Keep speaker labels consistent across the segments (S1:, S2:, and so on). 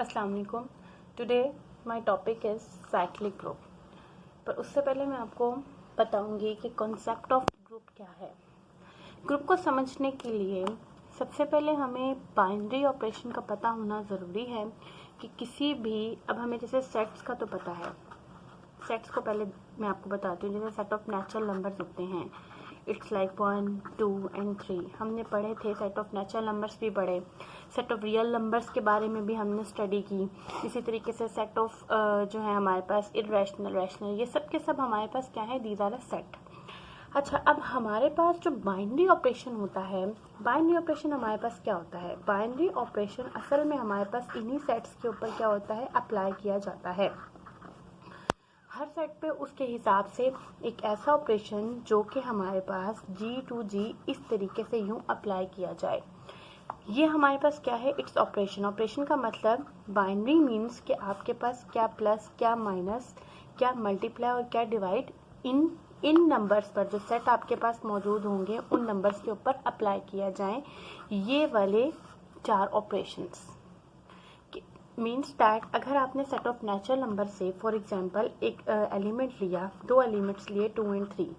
S1: अस्सलाम वालेकुम। Today my topic is cyclic group. पर उससे पहले मैं आपको बताऊंगी कि कॉन्सेप्ट ऑफ ग्रुप क्या है। ग्रुप को समझने के लिए सबसे पहले हमें बाइनरी ऑपरेशन का पता होना ज़रूरी है कि किसी भी, अब हमें जैसे सेट्स का तो पता है। सेट्स को पहले मैं आपको बताती हूँ। जैसे सेट ऑफ नेचुरल नंबर्स होते हैं, इट्स लाइक 1, 2 and 3 हमने पढ़े थे। सेट ऑफ नेचुरल नंबर्स भी पढ़े, सेट ऑफ रियल नंबर्स के बारे में भी हमने स्टडी की। इसी तरीके से सेट ऑफ जो है हमारे पास इरेशनल, रैशनल, ये सब के सब हमारे पास क्या है, दीज आर अ सेट। अच्छा, अब हमारे पास जो बाइनरी ऑपरेशन होता है, बाइनरी ऑपरेशन हमारे पास क्या होता है? बाइनरी ऑपरेशन असल में हमारे पास इन्हीं सेट्स के ऊपर क्या होता है, अप्लाई किया जाता है। हर सेट पे उसके हिसाब से एक ऐसा ऑपरेशन जो कि हमारे पास G टू G इस तरीके से यूं अप्लाई किया जाए, ये हमारे पास क्या है, इट्स ऑपरेशन। ऑपरेशन का मतलब बाइनरी मीन्स कि आपके पास क्या प्लस, क्या माइनस, क्या मल्टीप्लाई और क्या डिवाइड इन नंबर्स पर, जो सेट आपके पास मौजूद होंगे उन नंबर्स के ऊपर अप्लाई किया जाए। ये वाले 4 ऑपरेशंस मीन्स दैट अगर आपने सेट ऑफ नेचुरल नंबर से फॉर एग्जांपल एक एलिमेंट लिया, 2 एलिमेंट्स लिए 2 and 3,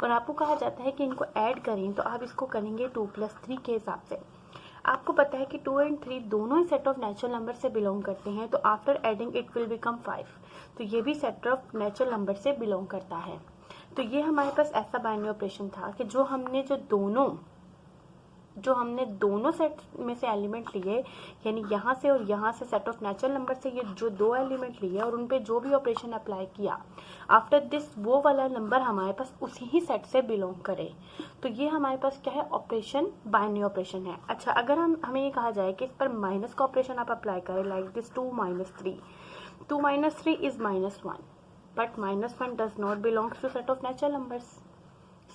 S1: और आपको कहा जाता है कि इनको ऐड करें, तो आप इसको करेंगे 2 + 3 के हिसाब से। आपको पता है कि 2 and 3 दोनों ही सेट ऑफ नेचुरल नंबर से बिलोंग करते हैं, तो after adding it will become 5, तो ये भी सेट ऑफ नेचुरल नंबर से बिलोंग करता है। तो ये हमारे पास ऐसा बाइनरी ऑपरेशन था कि जो हमने दोनों सेट में से एलिमेंट लिए, यानी यहाँ से और यहाँ से सेट ऑफ नेचुरल नंबर से ये जो 2 एलिमेंट लिए और उन पे जो भी ऑपरेशन अप्लाई किया, आफ्टर दिस वो वाला नंबर हमारे पास उसी ही सेट से बिलोंग करे। तो ये हमारे पास क्या है, ऑपरेशन, बाइनरी ऑपरेशन है। अच्छा, अगर हमें ये कहा जाए कि इस पर माइनस का ऑपरेशन आप अप्लाई करें, like this 2 - 3, 2 - 3 is -1, but -1 does not belongs to set of natural numbers.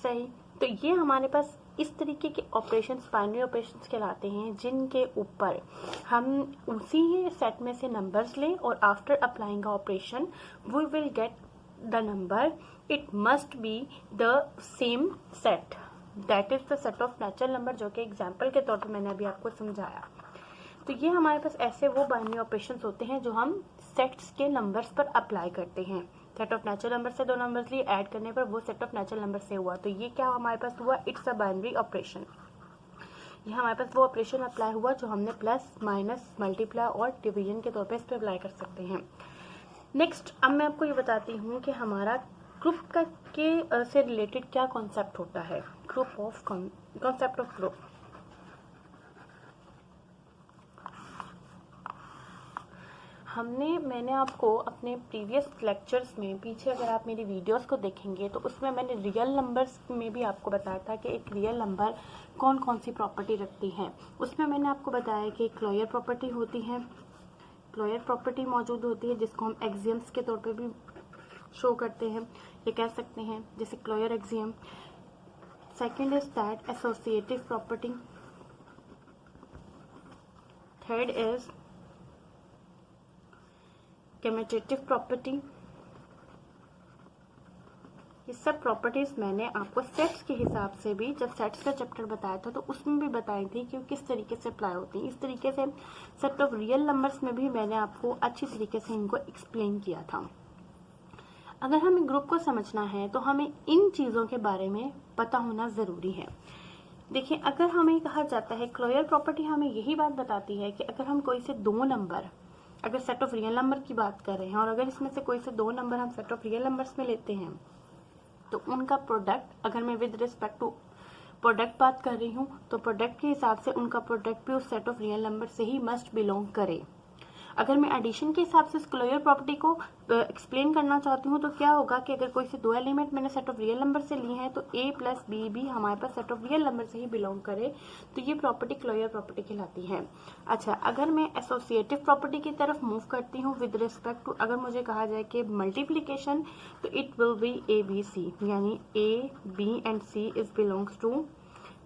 S1: सही, तो ये हमारे पास इस तरीके के ऑपरेशंस बाइनरी ऑपरेशंस कहलाते हैं, जिनके ऊपर हम उसी ही सेट में से नंबर्स लें और after applying operation we will get the number. It must be the same set, that is the set of natural number, जो कि एग्जाम्पल के तौर पर मैंने अभी आपको समझाया। तो ये हमारे पास ऐसे वो बाइनरी ऑपरेशंस होते हैं जो हम सेट्स के नंबर्स पर अप्लाई करते हैं। सेट ऑफ नेचुरल नंबर से 2 नंबर्स लिए, ऐड करने पर वो सेट ऑफ नेचुरल नंबर से हुआ, तो ये क्या हमारे पास हुआ, इट्स अ बाइनरी ऑपरेशन। ये हमारे पास वो ऑपरेशन अप्लाई हुआ जो हमने प्लस, माइनस, मल्टीप्लाई और डिवीजन के तौर पे इस पर अप्लाई कर सकते हैं। नेक्स्ट, अब मैं आपको ये बताती हूँ कि हमारा ग्रुप का से रिलेटेड क्या कॉन्सेप्ट होता है। Group of concept of group. मैंने आपको अपने प्रीवियस लेक्चर्स में, पीछे अगर आप मेरी वीडियोस को देखेंगे तो उसमें मैंने रियल नंबर्स में भी आपको बताया था कि एक रियल नंबर कौन कौन सी प्रॉपर्टी रखती है। उसमें मैंने आपको बताया कि क्लोजर प्रॉपर्टी होती है, क्लोजर प्रॉपर्टी मौजूद होती है, जिसको हम एक्सियम्स के तौर पे भी शो करते हैं, ये कह सकते हैं, जैसे closure axiom. Second is that associative property. Third is commutative property. ये सब प्रॉपर्टीज मैंने आपको सेट्स के हिसाब से भी, जब सेट्स का चैप्टर बताया था तो उसमें भी बताई थी कि किस तरीके से अप्लाई होती है। इस तरीके से सेट ऑफ रियल नंबर्स में भी मैंने आपको अच्छी तरीके से इनको एक्सप्लेन किया था। अगर हमें ग्रुप को समझना है तो हमें इन चीज़ों के बारे में पता होना ज़रूरी है। देखिए, अगर हमें कहा जाता है, क्लोजर प्रॉपर्टी हमें यही बात बताती है कि अगर हम कोई से 2 नंबर, अगर सेट ऑफ रियल नंबर की बात कर रहे हैं और अगर इसमें से कोई से 2 नंबर हम सेट ऑफ रियल नंबर्स में लेते हैं, तो उनका प्रोडक्ट, अगर मैं विद रिस्पेक्ट टू प्रोडक्ट बात कर रही हूँ, तो प्रोडक्ट के हिसाब से उनका प्रोडक्ट भी उस सेट ऑफ रियल नंबर से ही मस्ट बिलोंग करे। अगर मैं एडिशन के हिसाब से क्लोजर प्रॉपर्टी को एक्सप्लेन करना चाहती हूँ, तो क्या होगा कि अगर कोई से 2 एलिमेंट मैंने सेट ऑफ रियल नंबर से लिए हैं, तो a + b भी हमारे पास सेट ऑफ रियल नंबर से ही बिलोंग करे, तो ये प्रॉपर्टी क्लोजर प्रॉपर्टी कहलाती है। अच्छा, अगर मैं एसोसिएटिव प्रॉपर्टी की तरफ मूव करती हूँ विद रिस्पेक्ट टू, अगर मुझे कहा जाए कि मल्टीप्लीकेशन, तो इट विल बी ABC, यानी a, b and c is belongs to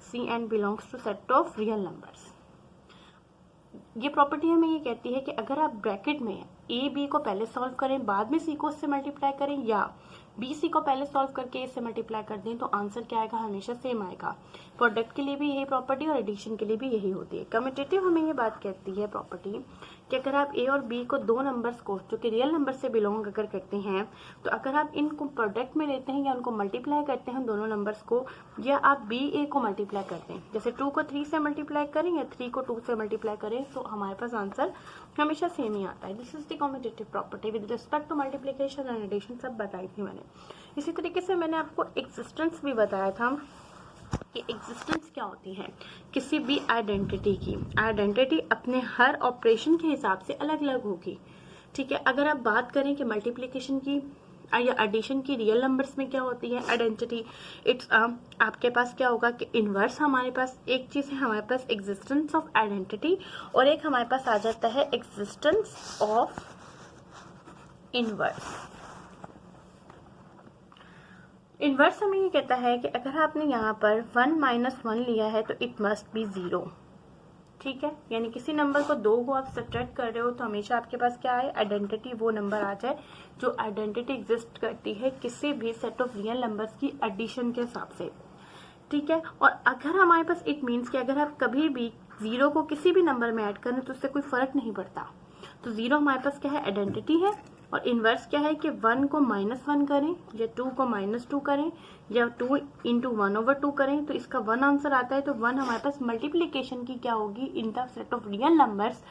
S1: c and belongs to set of real numbers. ये प्रॉपर्टी हमें ये कहती है कि अगर आप ब्रैकेट में a b को पहले सॉल्व करें, बाद में c को उससे मल्टीप्लाई करें, या बी सी को पहले सॉल्व करके ए से मल्टीप्लाई कर दें तो आंसर क्या आएगा, हमेशा सेम आएगा। प्रोडक्ट के लिए भी यही प्रॉपर्टी और एडिशन के लिए भी यही होती है। कम्यूटेटिव हमें ये बात कहती है प्रॉपर्टी कि अगर आप ए और बी को दो नंबर्स को जो कि रियल नंबर से बिलोंग अगर करते हैं, तो अगर आप इनको प्रोडक्ट में लेते हैं या उनको मल्टीप्लाई करते हैं दोनों नंबर्स को, या आप बी ए को मल्टीप्लाई करते हैं, जैसे 2 को 3 से मल्टीप्लाई करें या 3 को 2 से मल्टीप्लाई करें, तो हमारे पास आंसर हमेशा सेम ही आता है। This is the commutative property with respect to multiplication and addition, सब बताई थी मैंने। इसी तरीके से मैंने आपको एक्सिस्टेंस भी बताया था कि एग्जिस्टेंस क्या होती है किसी भी आइडेंटिटी की। आइडेंटिटी अपने हर ऑपरेशन के हिसाब से अलग अलग होगी, ठीक है। अगर आप बात करें कि मल्टीप्लिकेशन की या एडिशन की रियल नंबर्स में क्या होती है आइडेंटिटी, इट्स आपके पास क्या होगा कि इनवर्स, हमारे पास एक चीज है, हमारे पास एग्जिस्टेंस ऑफ आइडेंटिटी, और एक हमारे पास आ जाता है एग्जिस्टेंस ऑफ इनवर्स। इनवर्स हमें ये कहता है कि अगर आपने यहाँ पर 1 - 1 लिया है तो इट मस्ट बी 0, ठीक है। यानी किसी नंबर को दो को आप सब्ट्रैक्ट कर रहे हो तो हमेशा आपके पास क्या है, आइडेंटिटी वो नंबर आ जाए जो आइडेंटिटी एग्जिस्ट करती है किसी भी सेट ऑफ रियल नंबर्स की एडिशन के हिसाब से, ठीक है। और अगर हमारे पास इट मीन्स कि अगर आप कभी भी 0 को किसी भी नंबर में ऐड करें तो उससे कोई फर्क नहीं पड़ता, तो 0 हमारे पास क्या है, आइडेंटिटी है। और इनवर्स क्या है कि 1 को -1 करें या 2 को -2 करें या 2 × 1/2 करें तो इसका 1 आंसर आता है। तो 1 हमारे पास मल्टीप्लिकेशन की क्या होगी, in the set of real numbers,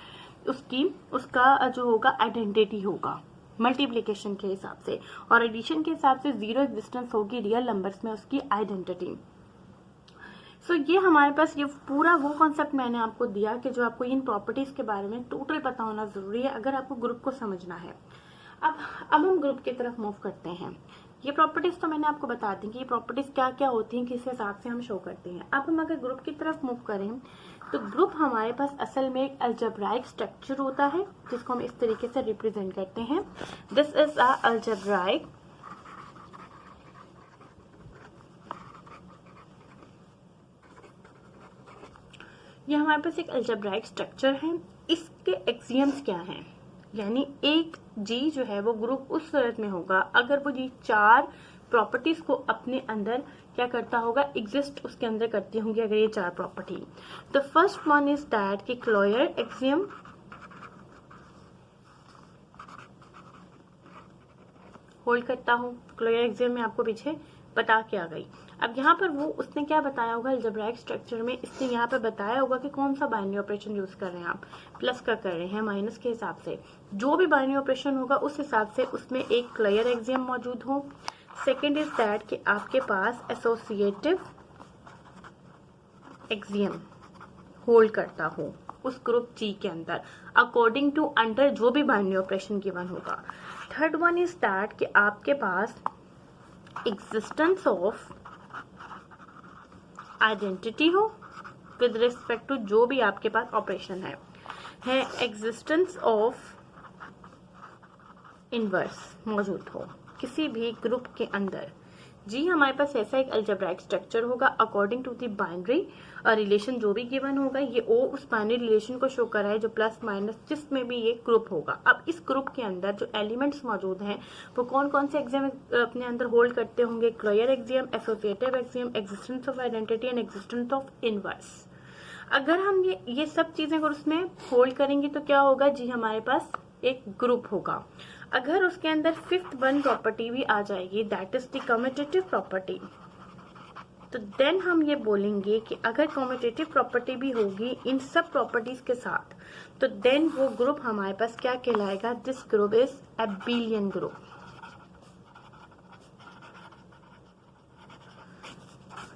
S1: उसका जो होगा आइडेंटिटी होगा मल्टीप्लिकेशन के हिसाब से, और एडिशन के हिसाब से 0 एग्जिस्टेंस होगी रियल नंबर्स में उसकी आइडेंटिटी। सो ये हमारे पास ये पूरा वो कॉन्सेप्ट मैंने आपको दिया कि जो आपको इन प्रॉपर्टीज के बारे में टोटल पता होना जरूरी है अगर आपको ग्रुप को समझना है। अब हम ग्रुप की तरफ मूव करते हैं। ये प्रॉपर्टीज तो मैंने आपको बता दी कि ये प्रॉपर्टीज क्या क्या होती हैं, किस हिसाब से हम शो करते हैं। अब हम अगर ग्रुप की तरफ मूव करें तो ग्रुप हमारे पास असल में एक अलजेब्राइक स्ट्रक्चर होता है जिसको हम इस तरीके से रिप्रेजेंट करते हैं। दिस इज अ अलजेब्राइक ये हमारे पास एक अलजेब्राइक स्ट्रक्चर है। इसके एक्सियम्स क्या हैं, यानी एक जी जो है वो ग्रुप उस सूरत में होगा अगर वो जी 4 प्रॉपर्टीज को अपने अंदर क्या करता होगा, एग्जिस्ट उसके अंदर करती होंगी अगर ये 4 property. The first one is that कि क्लोयर एक्सियम होल्ड करता हूं। क्लोयर एक्सियम में आपको पीछे बता के आ गई। अब यहाँ पर वो उसने क्या बताया होगा अलजेब्राइक स्ट्रक्चर में, इसने यहाँ पर बताया होगा कि कौन सा बाइनरी ऑपरेशन यूज कर रहे हैं आप, प्लस का कर रहे हैं माइनस के हिसाब से, जो भी बाइनरी ऑपरेशन होगा उस हिसाब से उसमें एक क्लियर एक्सियम मौजूद हो। सेकेंड इज दैट कि आपके पास एसोसिएटिव एक्सियम होल्ड करता हो उस ग्रुप जी के अंदर अकॉर्डिंग टू अंडर जो भी बाइनरी ऑपरेशन गिवन होगा। थर्ड वन इज दैट कि आपके पास एग्जिस्टेंस ऑफ आइडेंटिटी हो विद रिस्पेक्ट टू जो भी आपके पास ऑपरेशन है एग्जिस्टेंस ऑफ इनवर्स मौजूद हो किसी भी ग्रुप के अंदर। जी हमारे पास ऐसा एक अलजेब्राइक स्ट्रक्चर होगा according to the binary relation जो भी गिवन होगा, ये ओ उस बाइनरी रिलेशन को शो कर रहा है जो प्लस माइनस जिसमें भी ये ग्रुप होगा। अब इस ग्रुप के अंदर जो एलिमेंट्स मौजूद हैं वो कौन कौन से एक्सियम अपने अंदर होल्ड करते होंगे, closure axiom, associative axiom, existence of identity and existence of inverse. अगर हम ये सब चीजें अगर उसमें होल्ड करेंगे तो क्या होगा जी, हमारे पास एक ग्रुप होगा। अगर उसके अंदर 5th वन प्रॉपर्टी भी आ जाएगी that is the commutative property, तो देन हम ये बोलेंगे कि अगर कम्यूटेटिव प्रॉपर्टी भी होगी इन सब प्रॉपर्टीज के साथ तो देन वो ग्रुप हमारे पास क्या कहलाएगा, this group is Abelian group.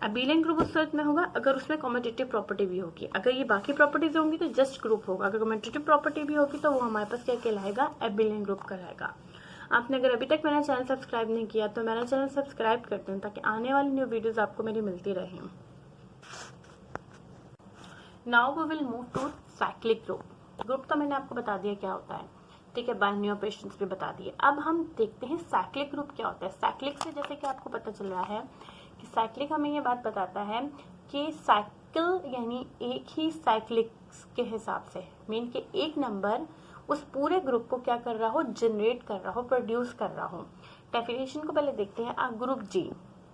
S1: Abelian group उस सूरत में होगा अगर उसमें कम्यूटेटिव प्रॉपर्टी भी होगी। अगर ये बाकी प्रॉपर्टीज होंगी तो जस्ट ग्रुप होगा, अगर कम्यूटेटिव प्रॉपर्टी भी होगी तो वो हमारे पास क्या कहलाएगा, एबेलियन ग्रुप कहलाएगा। आपने अगर अभी तक मेरा चैनल सब्सक्राइब नहीं किया तो मेरा चैनल सब्सक्राइब कर दें ताकि आने वाली न्यू वीडियोस आपको मेरी मिलती रहें। Now we will move to cyclic group. Group तो मैंने आपको बता दिया क्या होता है, ठीक है, बाइनरी ऑपरेशंस भी बता दिए। अब हम देखते हैं साइक्लिक ग्रुप क्या होता है। साइक्लिक से जैसे कि आपको पता चल रहा है कि साइक्लिक हमें ये बात बताता है कि साइकिल यानी एक ही साइक्लिक के हिसाब से मीन कि एक नंबर उस पूरे ग्रुप को क्या कर रहा हो, जनरेट कर रहा हो, प्रोड्यूस कर रहा हो, डेफिनेशन को पहले देखते हैं। ग्रुप जी,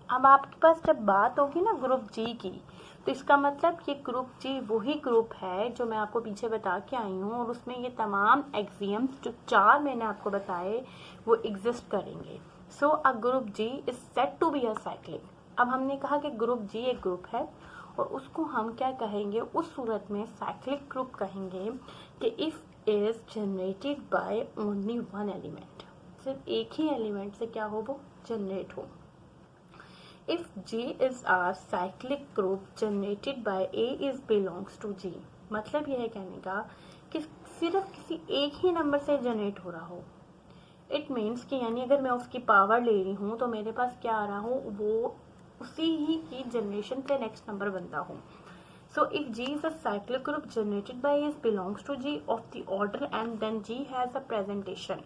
S1: अब आपके पास जब बात होगी ना ग्रुप जी की, तो इसका मतलब ये ग्रुप जी वही ग्रुप है जो मैं आपको पीछे बता के आई हूँ, और उसमें ये तमाम एक्सियम्स जो 4 मैंने आपको बताए वो एग्जिस्ट करेंगे। So a group G is said to be a cyclic. अब हमने कहा कि ग्रुप जी एक ग्रुप है, और उसको हम क्या कहेंगे, उस सूरत में साइक्लिक ग्रुप कहेंगे कि if is generated by only one element, सिर्फ एक ही एलिमेंट से क्या हो, वो जनरेट हो। If G is a cyclic group generated by A is belongs to G, मतलब यह है कहने का कि सिर्फ किसी एक ही नंबर से जनरेट हो रहा हो। इट मीन्स कि यानी अगर मैं उसकी पावर ले रही हूँ तो मेरे पास क्या आ रहा हो, वो उसी ही की जनरेशन से नेक्स्ट नंबर बनता हो। So if G is a cyclic group generated by A belongs to G of the order and then G has a presentation।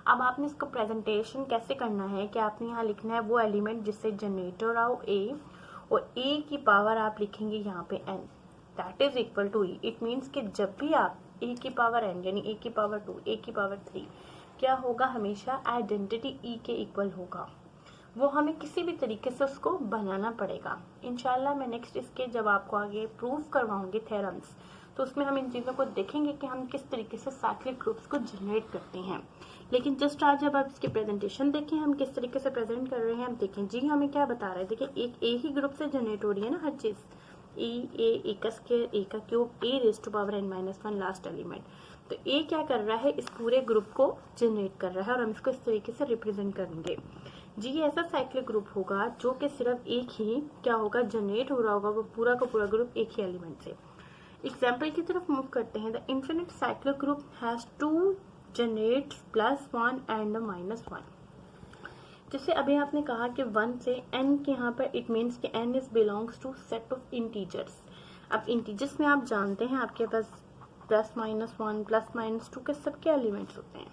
S1: अब आपने इसको प्रेजेंटेशन कैसे करना है कि आपने यहाँ लिखना है वो एलिमेंट जिससे जनरेट हो रहा हो ए, और ए की पावर आप लिखेंगे यहाँ पे n, that is equal to e. It means कि जब भी आप ए की पावर एन यानी ए की पावर 2, ए की पावर 3 क्या होगा, हमेशा आइडेंटिटी ई के इक्वल होगा। वो हमें किसी भी तरीके से उसको बनाना पड़ेगा। इंशाल्लाह मैं नेक्स्ट इसके जब आपको आगे प्रूव करवाऊंगी थ्योरम्स, तो उसमें हम इन चीज़ों को देखेंगे कि हम किस तरीके से साइक्लिक ग्रुप्स को जनरेट करते हैं। लेकिन जस्ट आज जब आप इसकी प्रेजेंटेशन देखें हम किस तरीके से प्रेजेंट कर रहे हैं, हम देखें जी हमें क्या बता रहा है। देखिए एक ए ही ग्रुप से जनरेट हो रही है ना हर चीज़, ए का स्क्वायर, ए का cube, a raise to power n - 1 last element. तो ए क्या कर रहा है, इस पूरे ग्रुप को जनरेट कर रहा है, और हम इसको इस तरीके से रिप्रेजेंट करेंगे। जी ऐसा साइक्लिक ग्रुप होगा जो कि सिर्फ एक ही क्या होगा, जनरेट हो रहा होगा, वो पूरा का पूरा ग्रुप एक ही एलिमेंट से। एग्जाम्पल की तरफ मूव करते हैं। The infinite cyclic group has two generate +1 and -1। जैसे अभी आपने कहा कि 1 से n के यहाँ पर इट मीन्स कि n is belongs to set of integers. अब इंटीजर्स में आप जानते हैं आपके पास +-1 +-2 के सबके एलिमेंट्स होते हैं,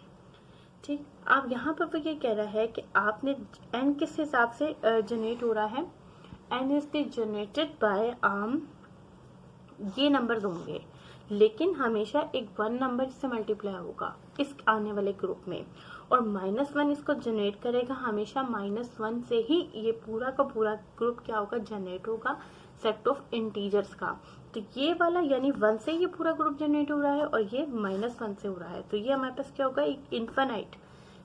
S1: ठीक। अब यहाँ पर वो ये कह रहा है कि आपने n किस हिसाब से जनरेट हो रहा है, n is the generated by ये नंबर होंगे, लेकिन हमेशा एक 1 नंबर से मल्टीप्लाई होगा इस आने वाले ग्रुप में, और -1 इसको जनरेट करेगा, हमेशा -1 से ही ये पूरा का पूरा ग्रुप क्या होगा, जनरेट होगा सेट ऑफ इंटीजर्स का। तो ये वाला यानी 1 से ये पूरा ग्रुप जनरेट हो रहा है, और ये -1 से हो रहा है, तो ये हमारे पास क्या होगा, एक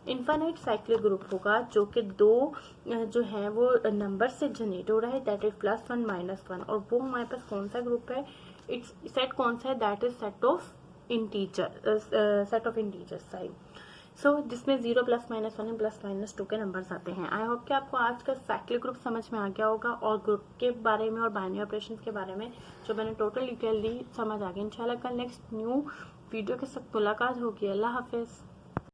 S1: इन्फानाइट साइक्लिक ग्रुप होगा जो कि 2 जो है वो नंबर से जनरेट हो रहा है, दैट इज +1 -1, और वो हमारे पास कौन सा ग्रुप है, इट्स सेट कौन सा है, that is set of integers side. So जिसमें 0 +-1 +-2 के नंबर्स आते हैं। आई होप कि आपको आज का साइक्लिक ग्रुप समझ में आ गया होगा, और ग्रुप के बारे में और बाइनरी ऑपरेशंस के बारे में जो मैंने टोटल डिटेल दी समझ आ गई। इंशाल्लाह कल नेक्स्ट न्यू वीडियो के साथ मुलाकात होगी। अल्लाह हाफिज़।